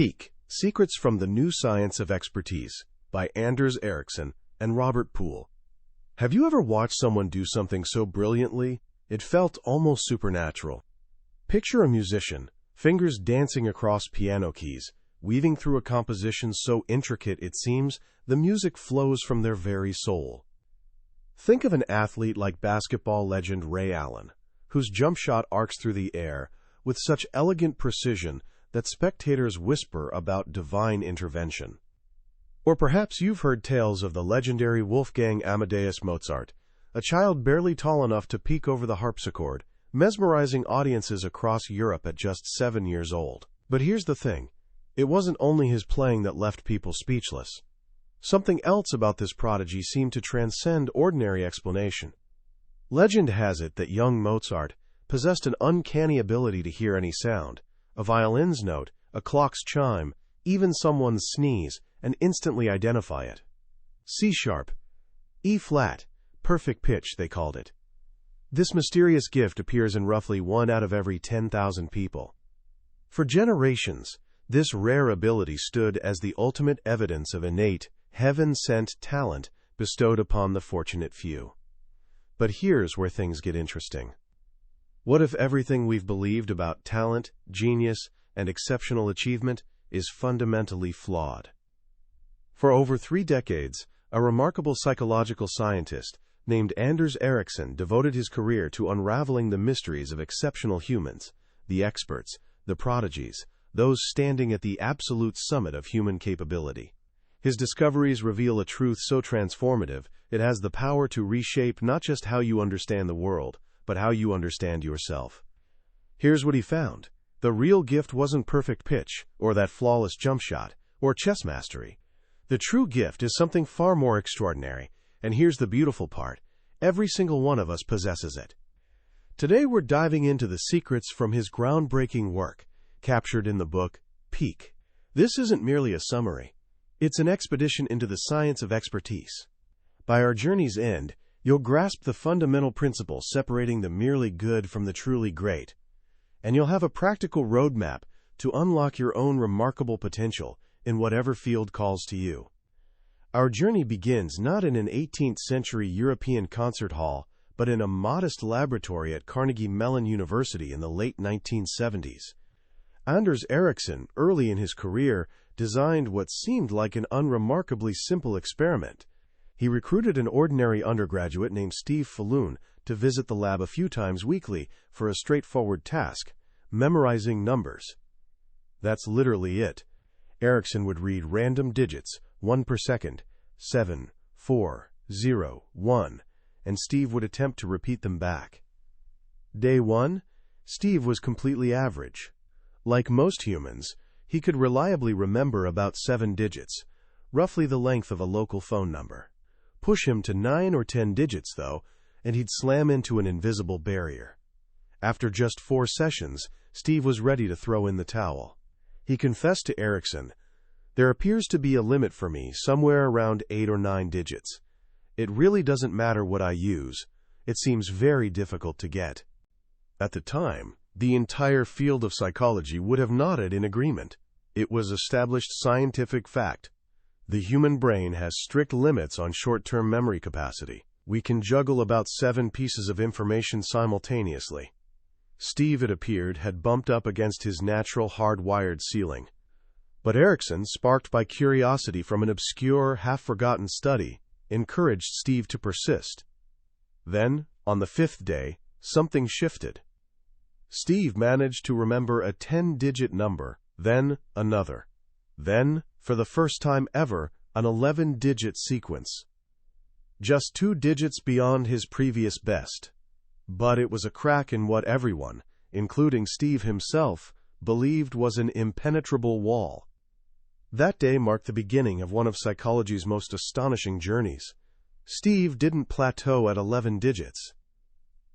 Peak: Secrets from the New Science of Expertise by Anders Ericsson and Robert Poole. Have you ever watched someone do something so brilliantly, it felt almost supernatural? Picture a musician, fingers dancing across piano keys, weaving through a composition so intricate it seems the music flows from their very soul. Think of an athlete like basketball legend Ray Allen, whose jump shot arcs through the air with such elegant precision that spectators whisper about divine intervention. Or perhaps you've heard tales of the legendary Wolfgang Amadeus Mozart, a child barely tall enough to peek over the harpsichord, mesmerizing audiences across Europe at just 7 years old. But here's the thing, it wasn't only his playing that left people speechless. Something else about this prodigy seemed to transcend ordinary explanation. Legend has it that young Mozart possessed an uncanny ability to hear any sound, a violin's note, a clock's chime, even someone's sneeze, and instantly identify it. C-sharp, E-flat, perfect pitch, they called it. This mysterious gift appears in roughly 1 out of every 10,000 people. For generations, this rare ability stood as the ultimate evidence of innate, heaven-sent talent bestowed upon the fortunate few. But here's where things get interesting. What if everything we've believed about talent, genius, and exceptional achievement is fundamentally flawed? For over 3 decades, a remarkable psychological scientist named Anders Ericsson devoted his career to unraveling the mysteries of exceptional humans, the experts, the prodigies, those standing at the absolute summit of human capability. His discoveries reveal a truth so transformative, it has the power to reshape not just how you understand the world, but how you understand yourself. Here's what he found. The real gift wasn't perfect pitch, or that flawless jump shot, or chess mastery. The true gift is something far more extraordinary, and here's the beautiful part. Every single one of us possesses it. Today we're diving into the secrets from his groundbreaking work, captured in the book, Peak. This isn't merely a summary. It's an expedition into the science of expertise. By our journey's end, you'll grasp the fundamental principles separating the merely good from the truly great, and you'll have a practical roadmap to unlock your own remarkable potential in whatever field calls to you. Our journey begins not in an 18th-century European concert hall, but in a modest laboratory at Carnegie Mellon University in the late 1970s. Anders Ericsson, early in his career, designed what seemed like an unremarkably simple experiment. He recruited an ordinary undergraduate named Steve Falloon to visit the lab a few times weekly for a straightforward task, memorizing numbers. That's literally it. Ericsson would read random digits, 1 per second, 7, 4, 0, 1, and Steve would attempt to repeat them back. Day 1, Steve was completely average. Like most humans, he could reliably remember about 7 digits, roughly the length of a local phone number. Push him to 9 or 10 digits, though, and he'd slam into an invisible barrier. After just 4 sessions, Steve was ready to throw in the towel. He confessed to Ericsson, "There appears to be a limit for me, somewhere around 8 or 9 digits. It really doesn't matter what I use. It seems very difficult to get." At the time, the entire field of psychology would have nodded in agreement. It was established scientific fact. The human brain has strict limits on short-term memory capacity. We can juggle about 7 pieces of information simultaneously. Steve, it appeared, had bumped up against his natural hard-wired ceiling. But Ericsson, sparked by curiosity from an obscure, half-forgotten study, encouraged Steve to persist. Then, on the 5th day, something shifted. Steve managed to remember a 10-digit number, then another. Then, for the first time ever, an 11-digit sequence. Just 2 digits beyond his previous best. But it was a crack in what everyone, including Steve himself, believed was an impenetrable wall. That day marked the beginning of one of psychology's most astonishing journeys. Steve didn't plateau at 11 digits.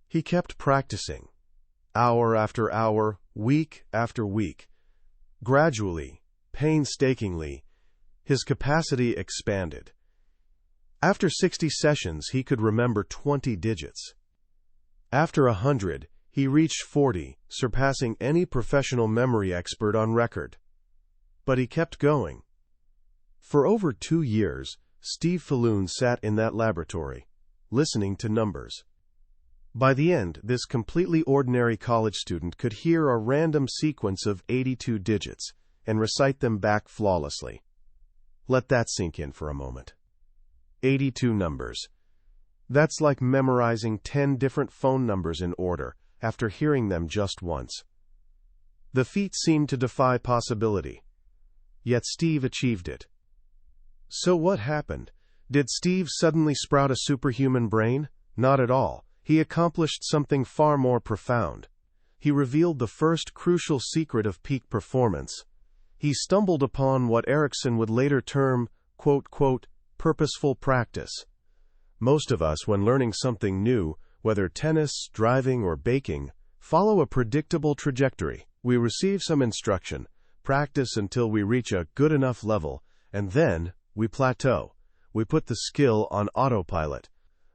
He kept practicing, hour after hour, week after week. Gradually, painstakingly, his capacity expanded. After 60 sessions, he could remember 20 digits. After 100, he reached 40, surpassing any professional memory expert on record. But he kept going. For over 2 years, Steve Falloon sat in that laboratory, listening to numbers. By the end, this completely ordinary college student could hear a random sequence of 82 digits and recite them back flawlessly. Let that sink in for a moment. 82 numbers. That's like memorizing 10 different phone numbers in order after hearing them just once. The feat seemed to defy possibility. Yet Steve achieved it. So what happened? Did Steve suddenly sprout a superhuman brain? Not at all. He accomplished something far more profound. He revealed the first crucial secret of peak performance. He stumbled upon what Ericsson would later term, quote, purposeful practice. Most of us, when learning something new, whether tennis, driving, or baking, follow a predictable trajectory. We receive some instruction, practice until we reach a good enough level, and then we plateau. We put the skill on autopilot.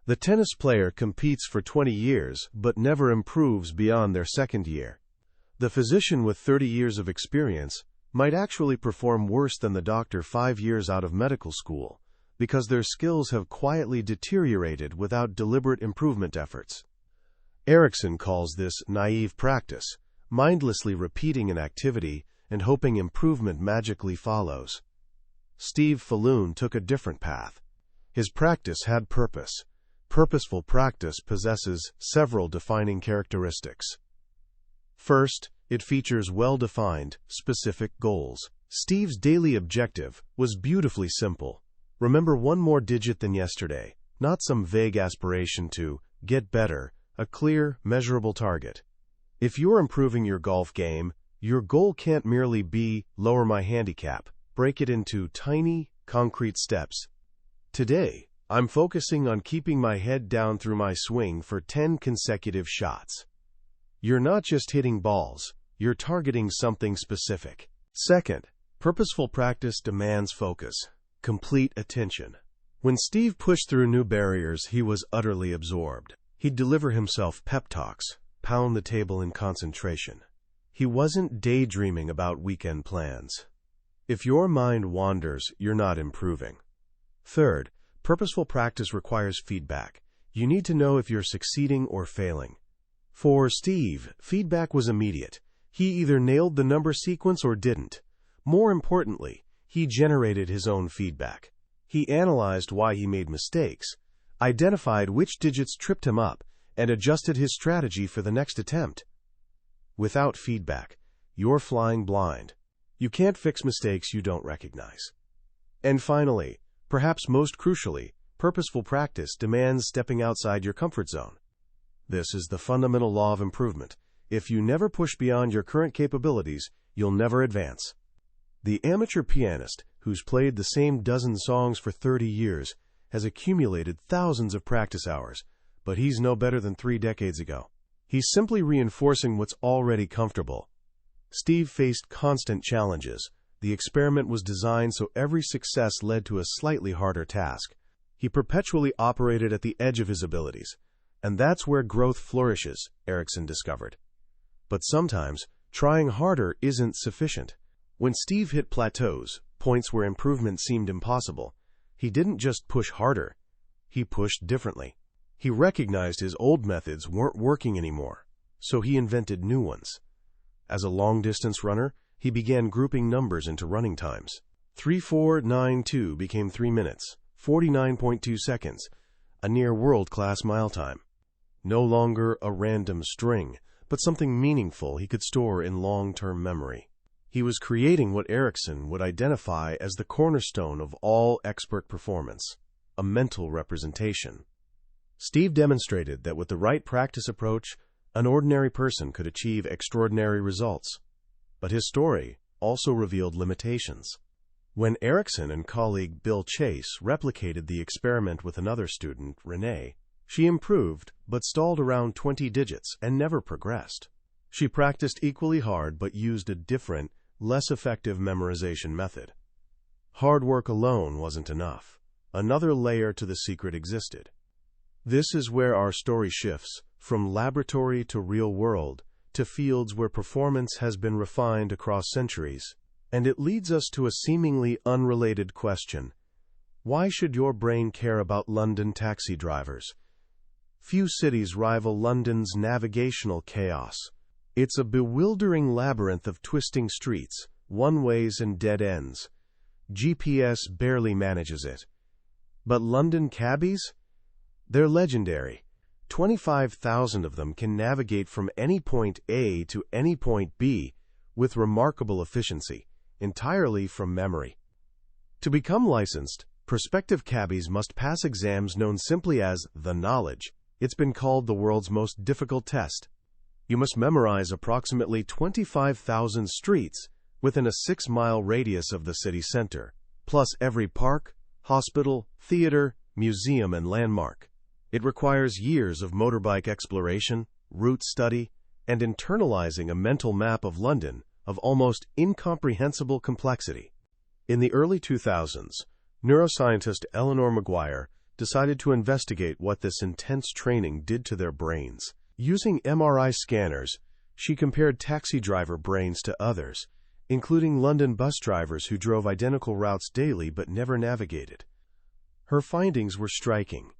The tennis player competes for 20 years, but never improves beyond their second year. The physician with 30 years of experience might actually perform worse than the doctor 5 years out of medical school, because their skills have quietly deteriorated without deliberate improvement efforts. Ericsson calls this naive practice, mindlessly repeating an activity and hoping improvement magically follows. Steve Falloon took a different path. His practice had purpose. Purposeful practice possesses several defining characteristics. First, it features well-defined, specific goals. Steve's daily objective was beautifully simple. Remember one more digit than yesterday, not some vague aspiration to get better, a clear, measurable target. If you're improving your golf game, your goal can't merely be lower my handicap. Break it into tiny, concrete steps. Today, I'm focusing on keeping my head down through my swing for 10 consecutive shots. You're not just hitting balls, you're targeting something specific. Second, purposeful practice demands focus, complete attention. When Steve pushed through new barriers, he was utterly absorbed. He'd deliver himself pep talks, pound the table in concentration. He wasn't daydreaming about weekend plans. If your mind wanders, you're not improving. Third, purposeful practice requires feedback. You need to know if you're succeeding or failing. For Steve, feedback was immediate. He either nailed the number sequence or didn't. More importantly, he generated his own feedback. He analyzed why he made mistakes, identified which digits tripped him up, and adjusted his strategy for the next attempt. Without feedback, you're flying blind. You can't fix mistakes you don't recognize. And finally, perhaps most crucially, purposeful practice demands stepping outside your comfort zone. This is the fundamental law of improvement. If you never push beyond your current capabilities, you'll never advance. The amateur pianist, who's played the same dozen songs for 30 years, has accumulated thousands of practice hours, but he's no better than 3 decades ago. He's simply reinforcing what's already comfortable. Steve faced constant challenges. The experiment was designed so every success led to a slightly harder task. He perpetually operated at the edge of his abilities. And that's where growth flourishes, Ericsson discovered. But sometimes, trying harder isn't sufficient. When Steve hit plateaus, points where improvement seemed impossible, he didn't just push harder. He pushed differently. He recognized his old methods weren't working anymore, so he invented new ones. As a long-distance runner, he began grouping numbers into running times. 3492 became 3 minutes, 49.2 seconds, a near world-class mile time. No longer a random string, but something meaningful he could store in long-term memory. He was creating what Ericsson would identify as the cornerstone of all expert performance, a mental representation. Steve demonstrated that with the right practice approach, an ordinary person could achieve extraordinary results. But his story also revealed limitations. When Ericsson and colleague Bill Chase replicated the experiment with another student, Renee, she improved but stalled around 20 digits and never progressed. She practiced equally hard but used a different, less effective memorization method. Hard work alone wasn't enough. Another layer to the secret existed. This is where our story shifts, from laboratory to real world, to fields where performance has been refined across centuries. And it leads us to a seemingly unrelated question. Why should your brain care about London taxi drivers? Few cities rival London's navigational chaos. It's a bewildering labyrinth of twisting streets, one-ways and dead ends. GPS barely manages it. But London cabbies? They're legendary. 25,000 of them can navigate from any point A to any point B with remarkable efficiency, entirely from memory. To become licensed, prospective cabbies must pass exams known simply as the knowledge. It's been called the world's most difficult test. You must memorize approximately 25,000 streets within a 6-mile radius of the city center, plus every park, hospital, theater, museum, and landmark. It requires years of motorbike exploration, route study, and internalizing a mental map of London of almost incomprehensible complexity. In the early 2000s, neuroscientist Eleanor Maguire decided to investigate what this intense training did to their brains. Using MRI scanners, she compared taxi driver brains to others, including London bus drivers who drove identical routes daily but never navigated. Her findings were striking.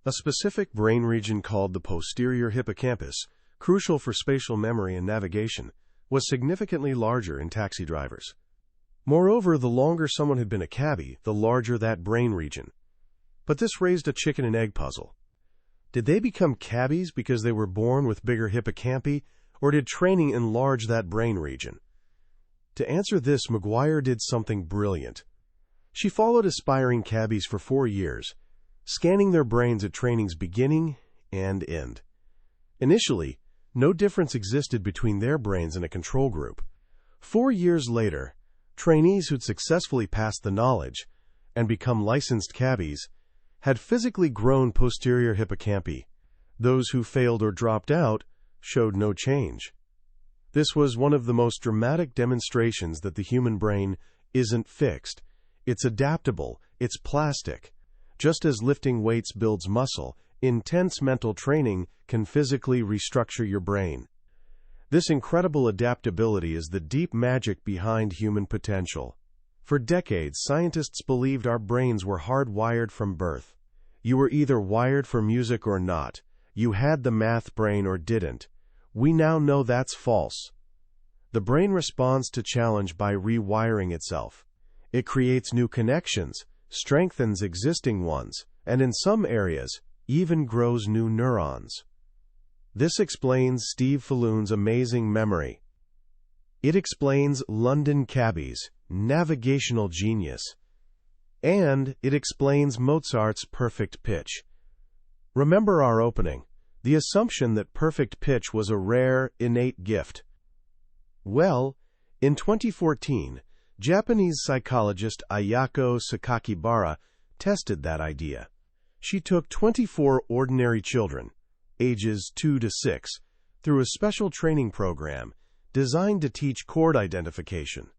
A specific brain region called the posterior hippocampus, crucial for spatial memory and navigation, was significantly larger in taxi drivers. Moreover, the longer someone had been a cabbie, the larger that brain region. But this raised a chicken-and-egg puzzle. Did they become cabbies because they were born with bigger hippocampi, or did training enlarge that brain region? To answer this, Maguire did something brilliant. She followed aspiring cabbies for 4 years, scanning their brains at training's beginning and end. Initially, no difference existed between their brains and a control group. 4 years later, trainees who'd successfully passed the knowledge and become licensed cabbies had physically grown posterior hippocampi. Those who failed or dropped out showed no change. This was one of the most dramatic demonstrations that the human brain isn't fixed. It's adaptable, it's plastic. Just as lifting weights builds muscle, intense mental training can physically restructure your brain. This incredible adaptability is the deep magic behind human potential. For decades, scientists believed our brains were hardwired from birth. You were either wired for music or not. You had the math brain or didn't. We now know that's false. The brain responds to challenge by rewiring itself. It creates new connections, strengthens existing ones, and in some areas, even grows new neurons. This explains Steve Falloon's amazing memory. It explains London cabbies' navigational genius. And it explains Mozart's perfect pitch. Remember our opening, the assumption that perfect pitch was a rare, innate gift. Well, in 2014, Japanese psychologist Ayako Sakakibara tested that idea. She took 24 ordinary children, ages 2 to 6, through a special training program designed to teach chord identification.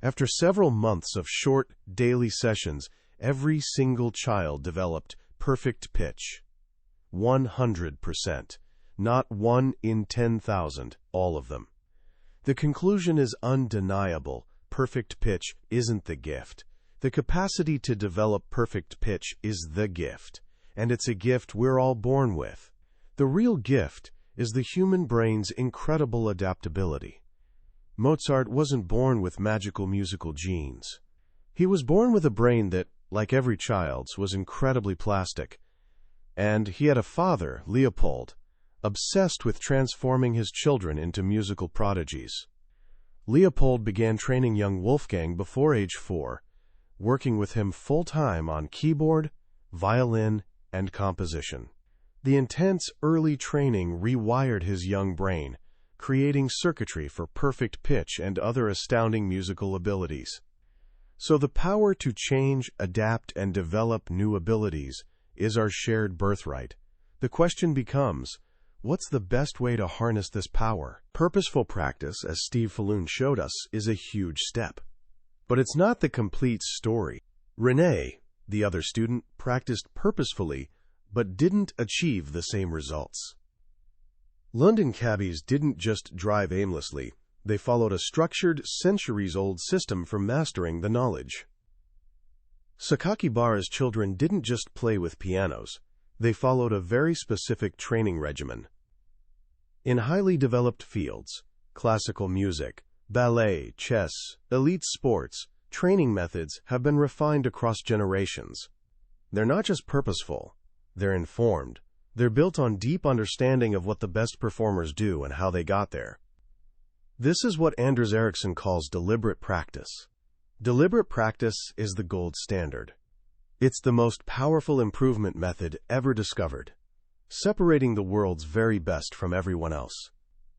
After several months of short, daily sessions, every single child developed perfect pitch. 100%. Not 1 in 10,000, all of them. The conclusion is undeniable. Perfect pitch isn't the gift. The capacity to develop perfect pitch is the gift, and it's a gift we're all born with. The real gift is the human brain's incredible adaptability. Mozart wasn't born with magical musical genes. He was born with a brain that, like every child's, was incredibly plastic. And he had a father, Leopold, obsessed with transforming his children into musical prodigies. Leopold began training young Wolfgang before age 4, working with him full-time on keyboard, violin, and composition. The intense early training rewired his young brain, creating circuitry for perfect pitch and other astounding musical abilities. So the power to change, adapt, and develop new abilities is our shared birthright. The question becomes, what's the best way to harness this power? Purposeful practice, as Steve Falloon showed us, is a huge step. But it's not the complete story. Renee, the other student, practiced purposefully, but didn't achieve the same results. London cabbies didn't just drive aimlessly, They followed a structured, centuries-old system for mastering the knowledge. Sakakibara's children didn't just play with pianos. They followed a very specific training regimen. In highly developed fields, classical music, ballet, chess, elite sports, training methods have been refined across generations. They're not just purposeful, they're informed. They're built on deep understanding of what the best performers do and how they got there. This is what Anders Ericsson calls deliberate practice. Deliberate practice is the gold standard. It's the most powerful improvement method ever discovered, separating the world's very best from everyone else.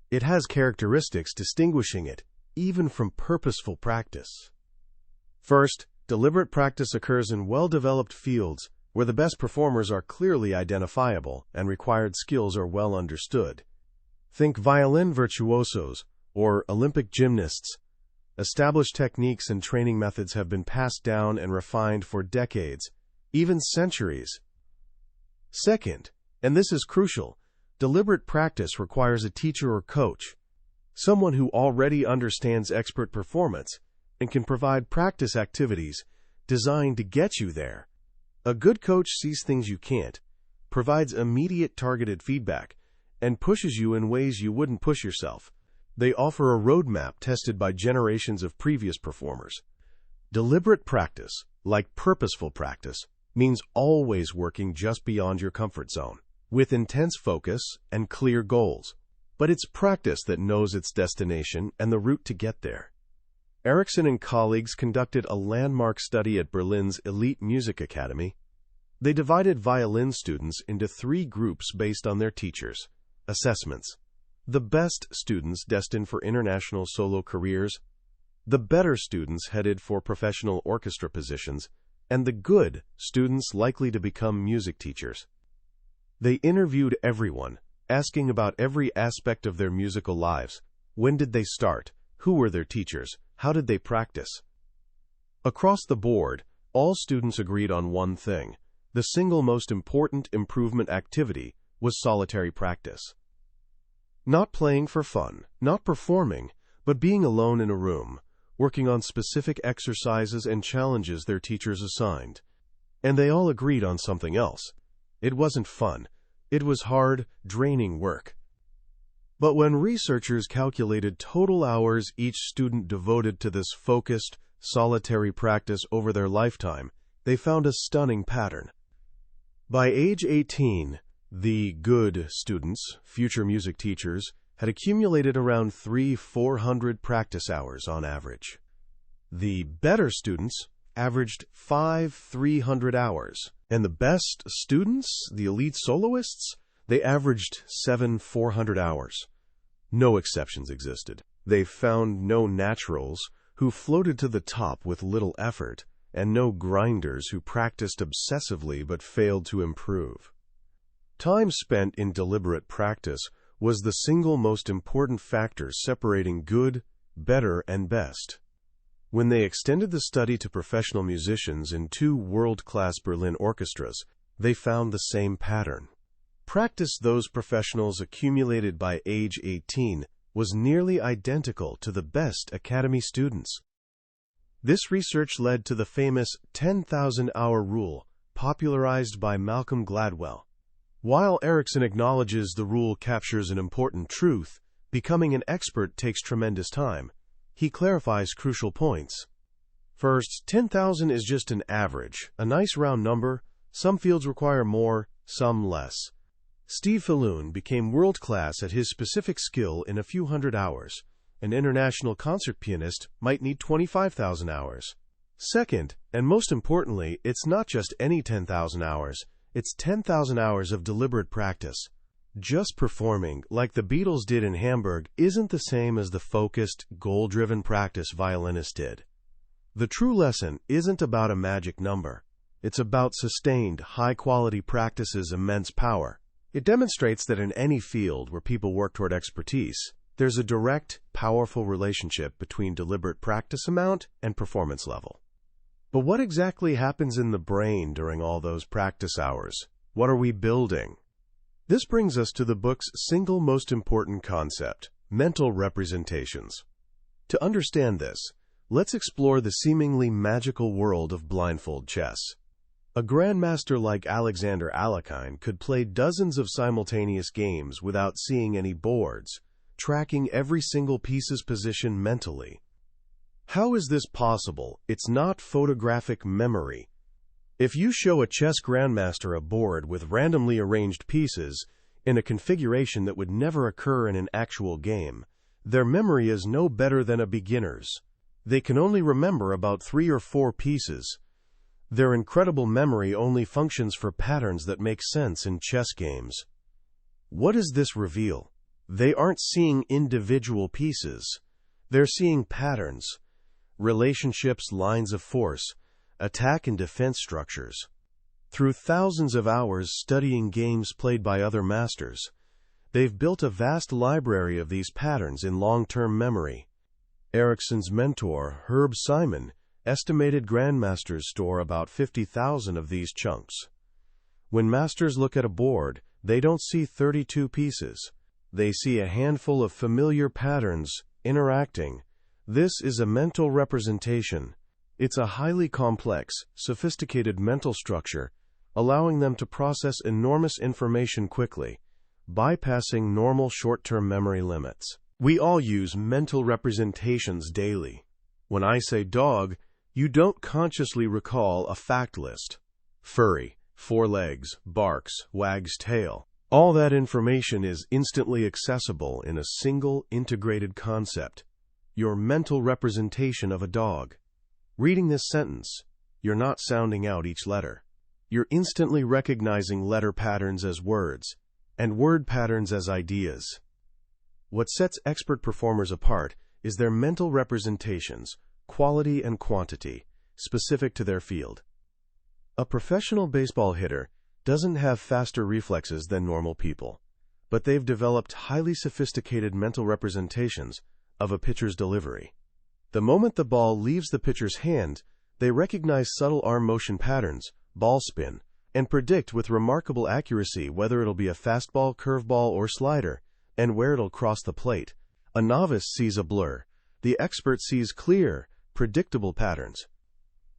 It has characteristics distinguishing it, even from purposeful practice. First, deliberate practice occurs in well-developed fields where the best performers are clearly identifiable and required skills are well understood. Think violin virtuosos or Olympic gymnasts. Established techniques and training methods have been passed down and refined for decades, even centuries. Second, and this is crucial, deliberate practice requires a teacher or coach, someone who already understands expert performance and can provide practice activities designed to get you there. A good coach sees things you can't, provides immediate targeted feedback, and pushes you in ways you wouldn't push yourself. They offer a roadmap tested by generations of previous performers. Deliberate practice, like purposeful practice, means always working just beyond your comfort zone, with intense focus and clear goals. But it's practice that knows its destination and the route to get there. Ericsson and colleagues conducted a landmark study at Berlin's elite music academy. They divided violin students into 3 groups based on their teachers' assessments. The best students destined for international solo careers, the better students headed for professional orchestra positions, and the good students likely to become music teachers. They interviewed everyone, asking about every aspect of their musical lives. When did they start? Who were their teachers? How did they practice? Across the board, all students agreed on one thing. The single most important improvement activity was solitary practice. Not playing for fun, not performing, but being alone in a room, working on specific exercises and challenges their teachers assigned. And they all agreed on something else. It wasn't fun. It was hard, draining work. But when researchers calculated total hours each student devoted to this focused, solitary practice over their lifetime, they found a stunning pattern. By age 18, the good students, future music teachers, had accumulated around 300-400 practice hours on average. The better students averaged 500-300 hours, and the best students, the elite soloists, they averaged 700-400 hours. No exceptions existed. They found no naturals who floated to the top with little effort, and no grinders who practiced obsessively but failed to improve. Time spent in deliberate practice was the single most important factor separating good, better, and best. When they extended the study to professional musicians in 2 world-class Berlin orchestras, they found the same pattern. Practice those professionals accumulated by age 18 was nearly identical to the best academy students. This research led to the famous 10,000-hour rule, popularized by Malcolm Gladwell. While Ericsson acknowledges the rule captures an important truth, becoming an expert takes tremendous time, he clarifies crucial points. First, 10,000 is just an average, a nice round number. Some fields require more, some less. Steve Filloon became world-class at his specific skill in a few hundred hours. An international concert pianist might need 25,000 hours. Second, and most importantly, it's not just any 10,000 hours. It's 10,000 hours of deliberate practice. Just performing, like the Beatles did in Hamburg, isn't the same as the focused, goal-driven practice violinists did. The true lesson isn't about a magic number. It's about sustained, high-quality practice's immense power. It demonstrates that in any field where people work toward expertise, there's a direct, powerful relationship between deliberate practice amount and performance level. But what exactly happens in the brain during all those practice hours? What are we building? This brings us to the book's single most important concept, mental representations. To understand this, let's explore the seemingly magical world of blindfold chess. A grandmaster like Alexander Alekhine could play dozens of simultaneous games without seeing any boards, tracking every single piece's position mentally. How is this possible? It's not photographic memory. If you show a chess grandmaster a board with randomly arranged pieces in a configuration that would never occur in an actual game, their memory is no better than a beginner's. They can only remember about 3 or 4 pieces. Their incredible memory only functions for patterns that make sense in chess games. What does this reveal? They aren't seeing individual pieces. They're seeing patterns, relationships, lines of force, attack and defense structures. Through thousands of hours studying games played by other masters, they've built a vast library of these patterns in long-term memory. Ericsson's mentor, Herb Simon, estimated grandmasters store about 50,000 of these chunks. When masters look at a board, they don't see 32 pieces. They see a handful of familiar patterns interacting. This is a mental representation. It's a highly complex, sophisticated mental structure, allowing them to process enormous information quickly, bypassing normal short-term memory limits. We all use mental representations daily. When I say dog, you don't consciously recall a fact list. Furry, 4 legs, barks, wags tail. All that information is instantly accessible in a single integrated concept. Your mental representation of a dog. Reading this sentence, you're not sounding out each letter. You're instantly recognizing letter patterns as words, and word patterns as ideas. What sets expert performers apart is their mental representations, quality and quantity, specific to their field. A professional baseball hitter doesn't have faster reflexes than normal people, but they've developed highly sophisticated mental representations of a pitcher's delivery. The moment the ball leaves the pitcher's hand, they recognize subtle arm motion patterns, ball spin, and predict with remarkable accuracy whether it'll be a fastball, curveball, or slider, and where it'll cross the plate. A novice sees a blur. The expert sees clear, predictable patterns.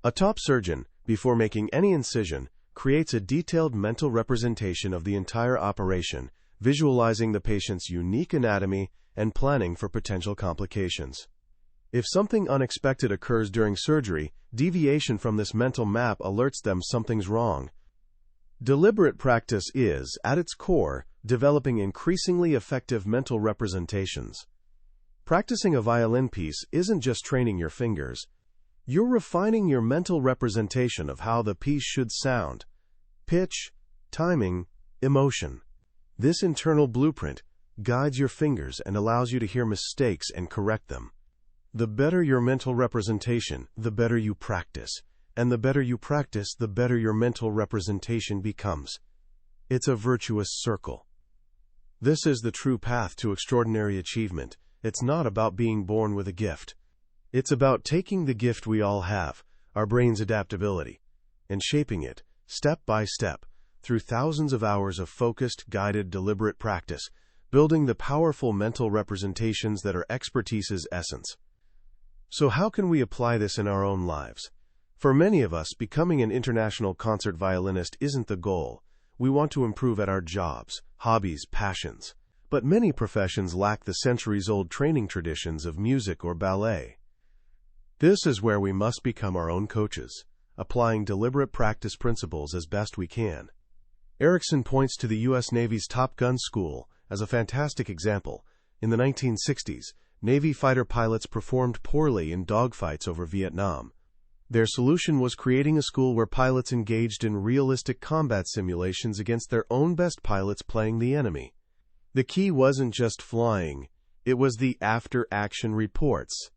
A top surgeon, before making any incision, creates a detailed mental representation of the entire operation, visualizing the patient's unique anatomy and planning for potential complications. If something unexpected occurs during surgery, deviation from this mental map alerts them something's wrong. Deliberate practice is, at its core, developing increasingly effective mental representations. Practicing a violin piece isn't just training your fingers. You're refining your mental representation of how the piece should sound. Pitch, timing, emotion. This internal blueprint guides your fingers and allows you to hear mistakes and correct them. The better your mental representation, the better you practice. And the better you practice, the better your mental representation becomes. It's a virtuous circle. This is the true path to extraordinary achievement. It's not about being born with a gift. It's about taking the gift we all have, our brain's adaptability, and shaping it, step by step, through thousands of hours of focused, guided, deliberate practice, building the powerful mental representations that are expertise's essence. So how can we apply this in our own lives? For many of us, becoming an international concert violinist isn't the goal. We want to improve at our jobs, hobbies, passions. But many professions lack the centuries-old training traditions of music or ballet. This is where we must become our own coaches, applying deliberate practice principles as best we can. Ericsson points to the U.S. Navy's Top Gun school as a fantastic example. In the 1960s, Navy fighter pilots performed poorly in dogfights over Vietnam. Their solution was creating a school where pilots engaged in realistic combat simulations against their own best pilots playing the enemy. The key wasn't just flying, it was the after-action reports.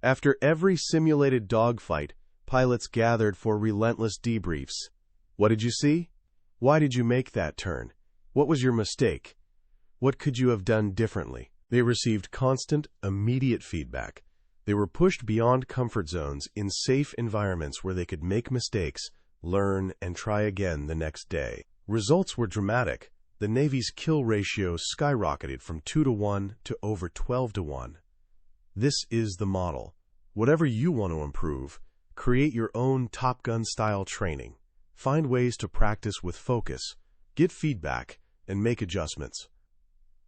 After every simulated dogfight, pilots gathered for relentless debriefs. What did you see? Why did you make that turn? What was your mistake? What could you have done differently? They received constant, immediate feedback. They were pushed beyond comfort zones in safe environments where they could make mistakes, learn, and try again the next day. Results were dramatic. The Navy's kill ratio skyrocketed from 2-to-1 to over 12-to-1. This is the model. Whatever you want to improve, create your own Top Gun-style training. Find ways to practice with focus, get feedback, and make adjustments.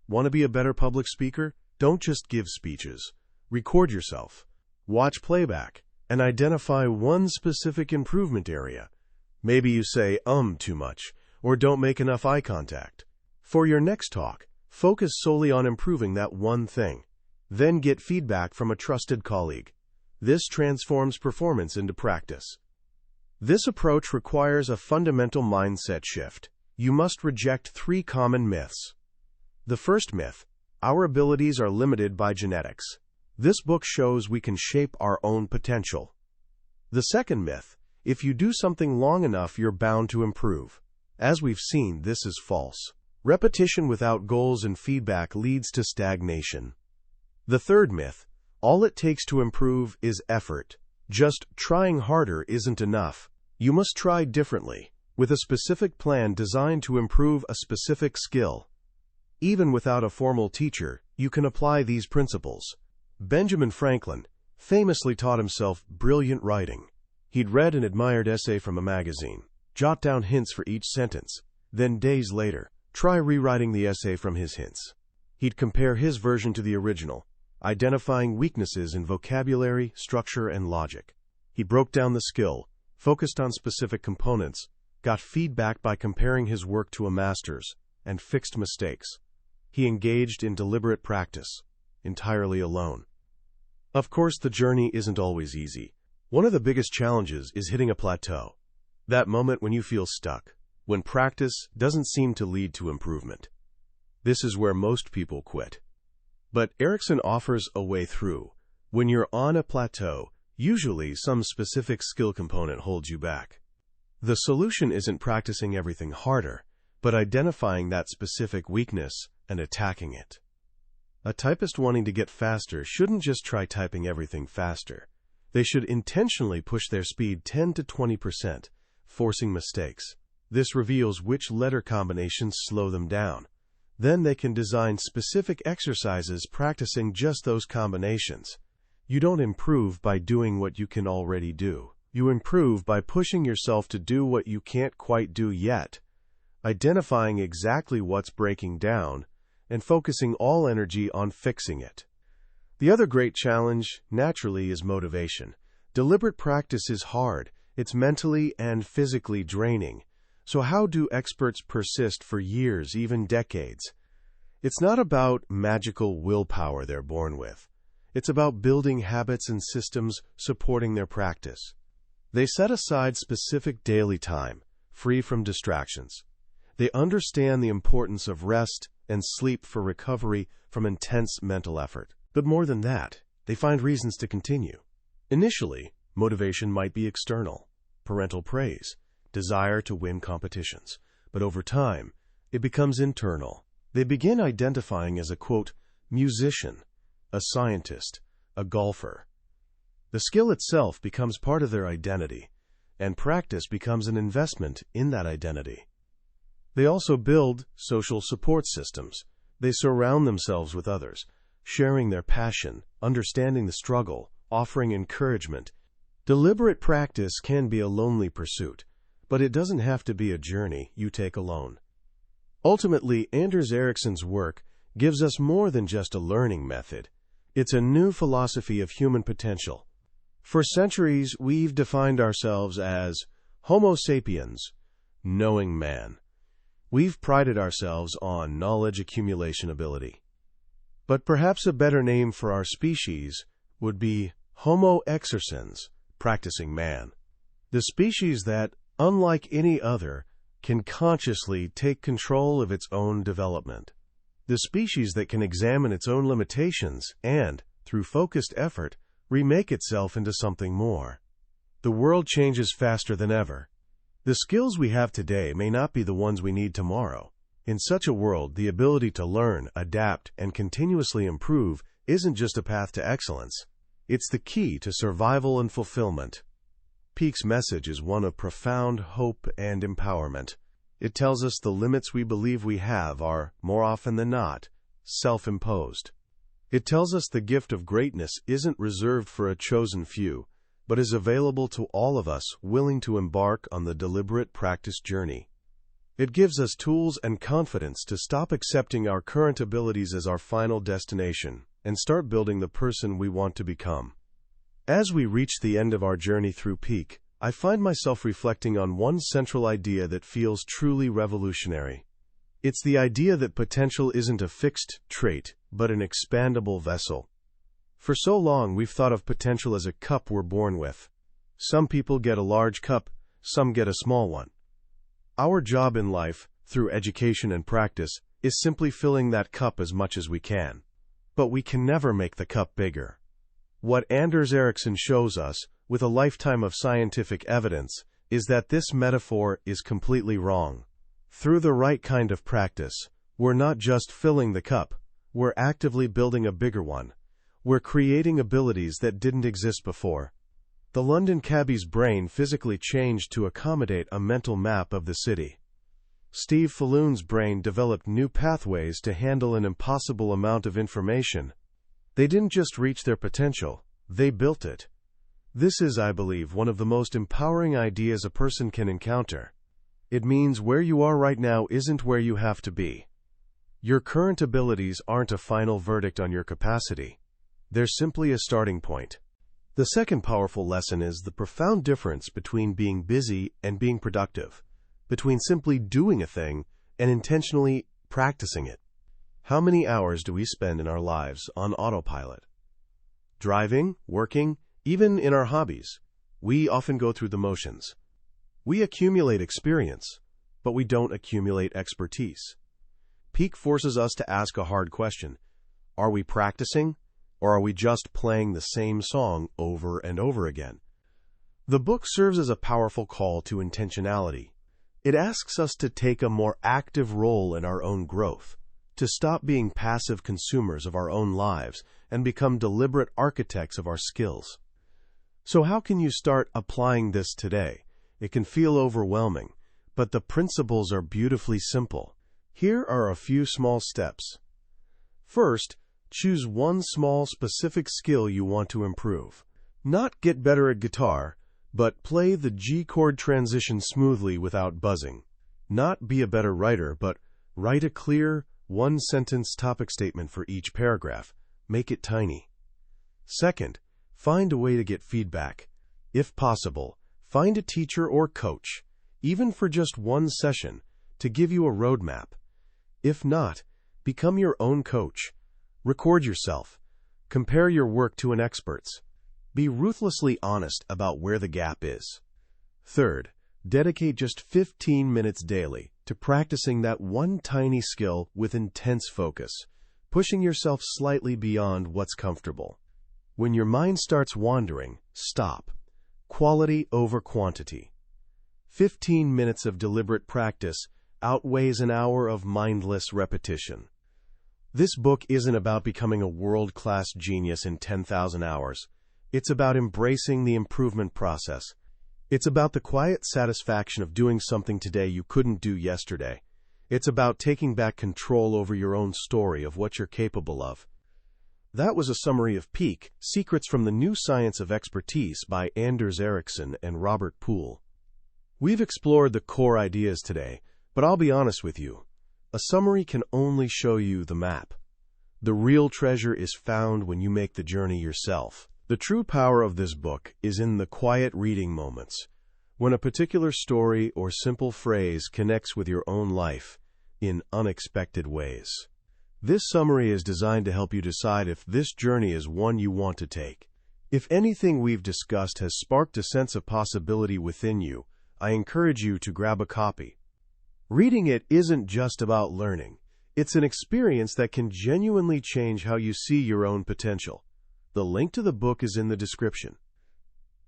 Want to be a better public speaker? Don't just give speeches. Record yourself, watch playback, and identify one specific improvement area. Maybe you say too much, or don't make enough eye contact. For your next talk, focus solely on improving that one thing. Then get feedback from a trusted colleague. This transforms performance into practice. This approach requires a fundamental mindset shift. You must reject 3 common myths. The first myth: our abilities are limited by genetics. This book shows we can shape our own potential. The second myth: if you do something long enough, you're bound to improve. As we've seen, this is false. Repetition without goals and feedback leads to stagnation. The third myth: all it takes to improve is effort. Just trying harder isn't enough. You must try differently, with a specific plan designed to improve a specific skill. Even without a formal teacher, you can apply these principles. Benjamin Franklin famously taught himself brilliant writing. He'd read an admired essay from a magazine, jot down hints for each sentence, then days later, try rewriting the essay from his hints. He'd compare his version to the original, identifying weaknesses in vocabulary, structure, and logic. He broke down the skill, focused on specific components, got feedback by comparing his work to a master's, and fixed mistakes. He engaged in deliberate practice, entirely alone. Of course, the journey isn't always easy. One of the biggest challenges is hitting a plateau. That moment when you feel stuck, when practice doesn't seem to lead to improvement. This is where most people quit. But Ericsson offers a way through. When you're on a plateau, usually some specific skill component holds you back. The solution isn't practicing everything harder, but identifying that specific weakness and attacking it. A typist wanting to get faster shouldn't just try typing everything faster. They should intentionally push their speed 10 to 20%, forcing mistakes. This reveals which letter combinations slow them down. Then they can design specific exercises practicing just those combinations. You don't improve by doing what you can already do. You improve by pushing yourself to do what you can't quite do yet, identifying exactly what's breaking down, and focusing all energy on fixing it. The other great challenge, naturally, is motivation. Deliberate practice is hard. It's mentally and physically draining. So how do experts persist for years, even decades? It's not about magical willpower they're born with. It's about building habits and systems supporting their practice. They set aside specific daily time, free from distractions. They understand the importance of rest and sleep for recovery from intense mental effort. But more than that, they find reasons to continue. Initially, motivation might be external: parental praise, desire to win competitions. But over time, it becomes internal. They begin identifying as a, quote, musician, a scientist, a golfer. The skill itself becomes part of their identity, and practice becomes an investment in that identity. They also build social support systems. They surround themselves with others, sharing their passion, understanding the struggle, offering encouragement. Deliberate practice can be a lonely pursuit, but it doesn't have to be a journey you take alone. Ultimately, Anders Ericsson's work gives us more than just a learning method. It's a new philosophy of human potential. For centuries, we've defined ourselves as Homo sapiens, knowing man. We've prided ourselves on knowledge accumulation ability. But perhaps a better name for our species would be Homo exercens, practicing man. The species that, unlike any other, can consciously take control of its own development. The species that can examine its own limitations and, through focused effort, remake itself into something more. The world changes faster than ever. The skills we have today may not be the ones we need tomorrow. In such a world, the ability to learn, adapt, and continuously improve isn't just a path to excellence. It's the key to survival and fulfillment. Peake's message is one of profound hope and empowerment. It tells us the limits we believe we have are, more often than not, self-imposed. It tells us the gift of greatness isn't reserved for a chosen few, but is available to all of us willing to embark on the deliberate practice journey. It gives us tools and confidence to stop accepting our current abilities as our final destination and start building the person we want to become. As we reach the end of our journey through Peak, I find myself reflecting on one central idea that feels truly revolutionary. It's the idea that potential isn't a fixed trait, but an expandable vessel. For so long, we've thought of potential as a cup we're born with. Some people get a large cup, some get a small one. Our job in life, through education and practice, is simply filling that cup as much as we can. But we can never make the cup bigger. What Anders Ericsson shows us, with a lifetime of scientific evidence, is that this metaphor is completely wrong. Through the right kind of practice, we're not just filling the cup, we're actively building a bigger one. We're creating abilities that didn't exist before. The London cabbie's brain physically changed to accommodate a mental map of the city. Steve Falloon's brain developed new pathways to handle an impossible amount of information. They didn't just reach their potential, they built it. This is, I believe, one of the most empowering ideas a person can encounter. It means where you are right now isn't where you have to be. Your current abilities aren't a final verdict on your capacity. They're simply a starting point. The second powerful lesson is the profound difference between being busy and being productive, between simply doing a thing and intentionally practicing it. How many hours do we spend in our lives on autopilot? Driving, working, even in our hobbies, we often go through the motions. We accumulate experience, but we don't accumulate expertise. Peak forces us to ask a hard question. Are we practicing, or are we just playing the same song over and over again? The book serves as a powerful call to intentionality. It asks us to take a more active role in our own growth, to stop being passive consumers of our own lives and become deliberate architects of our skills. So how can you start applying this today? It can feel overwhelming, but the principles are beautifully simple. Here are a few small steps. First, choose one small specific skill you want to improve. Not get better at guitar, but play the G chord transition smoothly without buzzing. Not be a better writer, but write a clear, one-sentence topic statement for each paragraph. Make it tiny. Second, find a way to get feedback. If possible, find a teacher or coach, even for just one session, to give you a roadmap. If not, become your own coach. Record yourself. Compare your work to an expert's. Be ruthlessly honest about where the gap is. Third, dedicate just 15 minutes daily to practicing that one tiny skill with intense focus, pushing yourself slightly beyond what's comfortable. When your mind starts wandering, stop. Quality over quantity. 15 minutes of deliberate practice outweighs an hour of mindless repetition. This book isn't about becoming a world-class genius in 10,000 hours. It's about embracing the improvement process. It's about the quiet satisfaction of doing something today you couldn't do yesterday. It's about taking back control over your own story of what you're capable of. That was a summary of Peak, Secrets from the New Science of Expertise by Anders Ericsson and Robert Poole. We've explored the core ideas today, but I'll be honest with you. A summary can only show you the map. The real treasure is found when you make the journey yourself. The true power of this book is in the quiet reading moments, when a particular story or simple phrase connects with your own life in unexpected ways. This summary is designed to help you decide if this journey is one you want to take. If anything we've discussed has sparked a sense of possibility within you, I encourage you to grab a copy. Reading it isn't just about learning. It's an experience that can genuinely change how you see your own potential. The link to the book is in the description.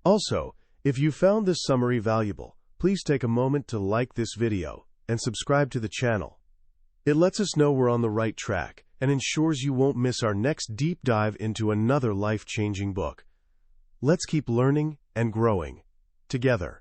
Also, if you found this summary valuable, please take a moment to like this video and subscribe to the channel. It lets us know we're on the right track and ensures you won't miss our next deep dive into another life-changing book. Let's keep learning and growing together.